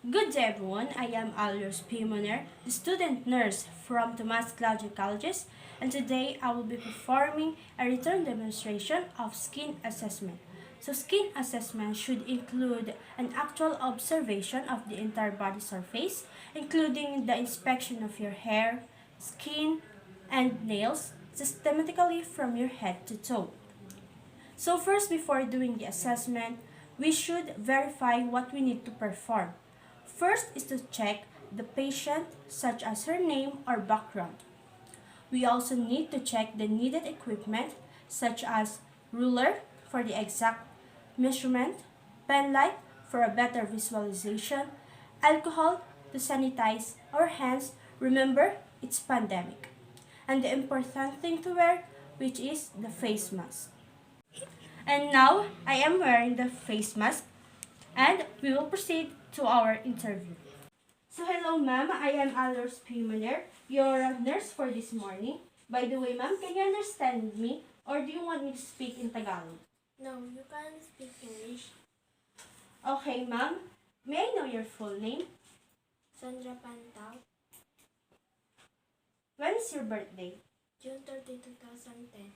Good day everyone, I am Alios Pimoner, the student nurse from Tomas Claudio Colleges, and today I will be performing a return demonstration of skin assessment. So skin assessment should include an actual observation of the entire body surface, including the inspection of your hair, skin, and nails, systematically from your head to toe. So first, before doing the assessment, we should verify what we need to perform. First is to check the patient, such as her name or background. We also need to check the needed equipment, such as ruler for the exact measurement, pen light for a better visualization, alcohol to sanitize our hands. Remember, it's pandemic. And the important thing to wear, which is the face mask. And now, I am wearing the face mask and we will proceed to our interview. So hello ma'am, I am Alors Pimoner, your nurse for this morning. By the way ma'am, can you understand me or do you want me to speak in Tagalog? No, you can speak English. Okay ma'am, may I know your full name? Sandra Pantao, When is your birthday? June 30, 2010.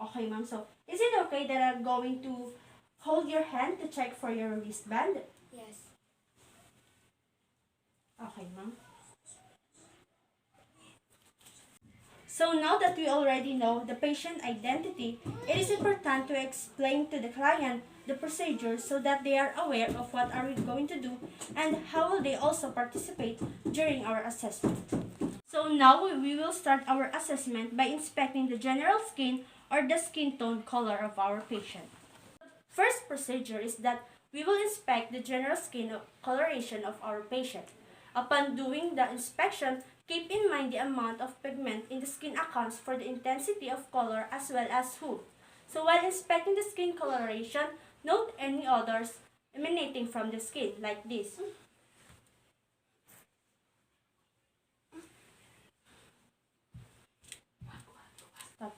Okay ma'am, so is it okay that I'm going to hold your hand to check for your wristband? Yes. Okay ma'am. So now that we already know the patient identity, it is important to explain to the client the procedure so that they are aware of what are we going to do and how will they also participate during our assessment. So now we will start our assessment by inspecting the general skin or the skin tone color of our patient. First procedure is that we will inspect the general skin coloration of our patient. Upon doing the inspection, keep in mind the amount of pigment in the skin accounts for the intensity of color as well as hue. So while inspecting the skin coloration, note any odors emanating from the skin like this. Stop.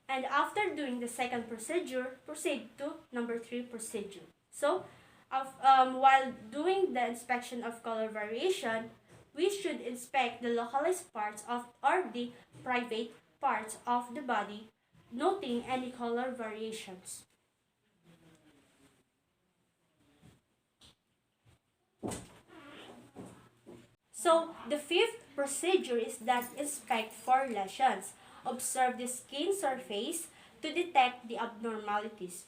And after doing the second procedure, proceed to number 3 procedure. So, while doing the inspection of color variation, we should inspect the localized parts of or the private parts of the body, noting any color variations. So, the fifth procedure is that inspect for lesions. Observe the skin surface to detect the abnormalities.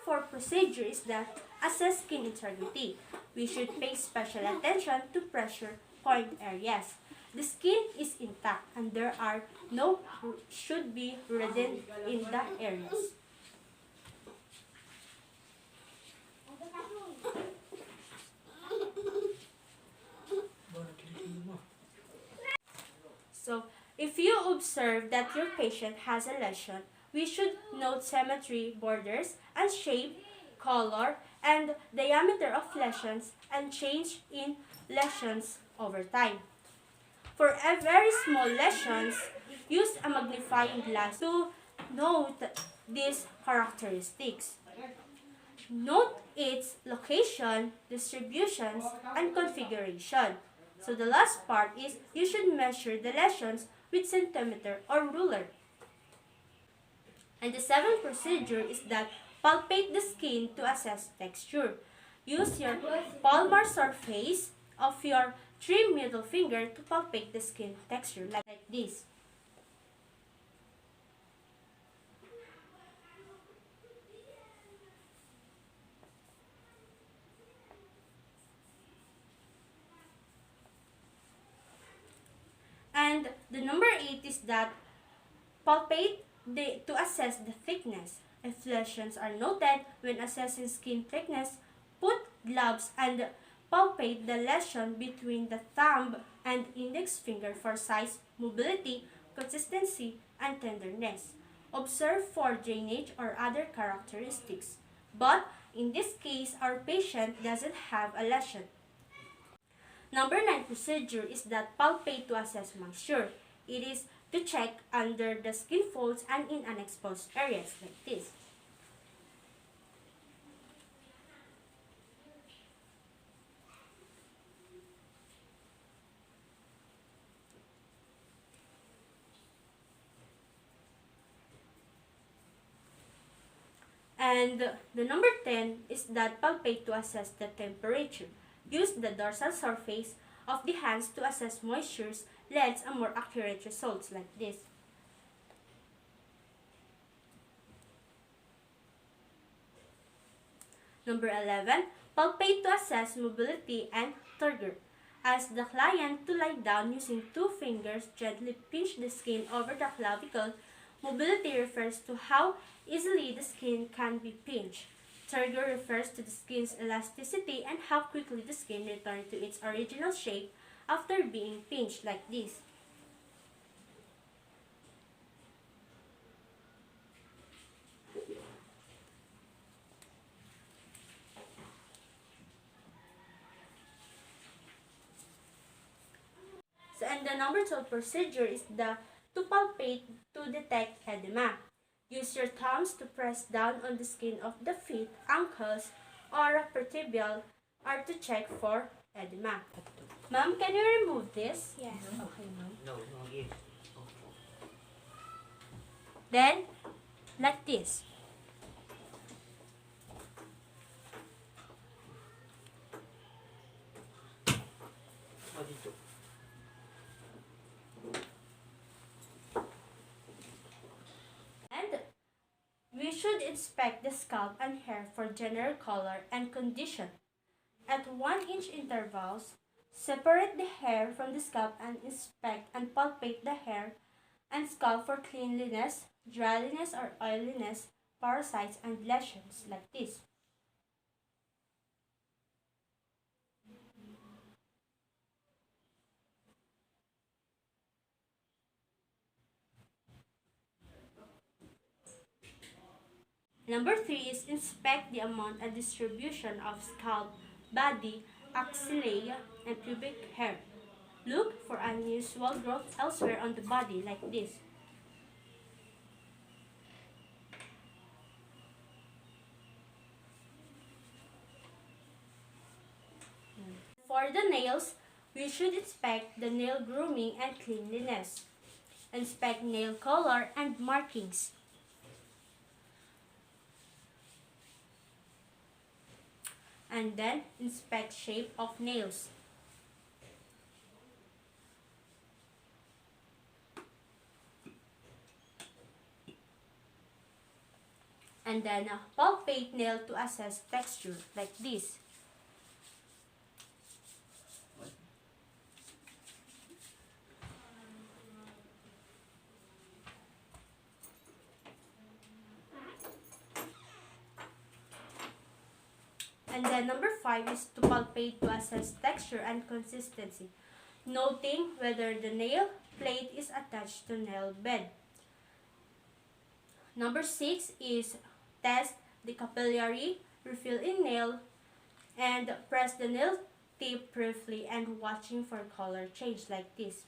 Fourth procedure is that assess skin integrity. We should pay special attention to pressure point areas. The skin is intact and there are no should be reddened in the areas. So, if you observe that your patient has a lesion, we should note symmetry, borders, and shape, color, and diameter of lesions and change in lesions over time. For a very small lesions, use a magnifying glass to note these characteristics. Note its location, distributions, and configuration. So the last part is you should measure the lesions with centimeter or ruler. And the seventh procedure is that palpate the skin to assess texture. Use your palmar surface of your 3 middle finger to palpate the skin texture like this. And the number 8 is that palpate to assess the thickness. If lesions are noted when assessing skin thickness, put gloves and palpate the lesion between the thumb and index finger for size, mobility, consistency, and tenderness. Observe for drainage or other characteristics. But in this case, our patient doesn't have a lesion. Number 9 procedure is that palpate to assess moisture. It is to check under the skin folds and in unexposed areas like this. And the number 10 is that palpate to assess the temperature. Use the dorsal surface of the hands to assess moistures leads a more accurate results like this. Number 11, palpate to assess mobility and turgor. Ask the client to lie down using 2 fingers, gently pinch the skin over the clavicle. Mobility refers to how easily the skin can be pinched. Turgor refers to the skin's elasticity and how quickly the skin returns to its original shape after being pinched like this. And the number 12 procedure is the to palpate to detect edema. Use your thumbs to press down on the skin of the feet, ankles, or vertebral or to check for edema. Ma'am, can you remove this? Yes. Okay, ma'am. No, yes. Then, like this. What is it? And we should inspect the scalp and hair for general color and condition. At 1-inch intervals, separate the hair from the scalp and inspect and palpate the hair and scalp for cleanliness, dryness or oiliness, parasites and lesions like this. Number 3 is inspect the amount and distribution of scalp, body, axillae, and pubic hair. Look for unusual growth elsewhere on the body like this. For the nails, we should inspect the nail grooming and cleanliness. Inspect nail color and markings. And then inspect shape of nails. And then palpate nail to assess texture like this. And then number 5 is to palpate to assess texture and consistency, noting whether the nail plate is attached to nail bed. Number 6 is test the capillary, refill in nail, and press the nail tip briefly and watching for color change like this.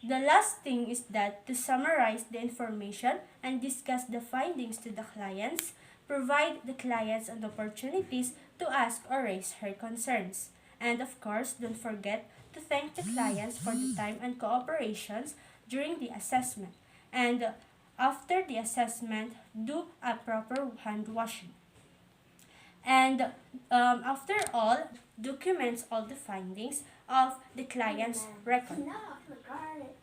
The last thing is that to summarize the information and discuss the findings to the clients, provide the clients an opportunities to ask or raise her concerns. And of course, don't forget to thank the clients for the time and cooperations during the assessment. And after the assessment, do a proper hand washing. And after all, documents all the findings of the client's record. No, I forgot it.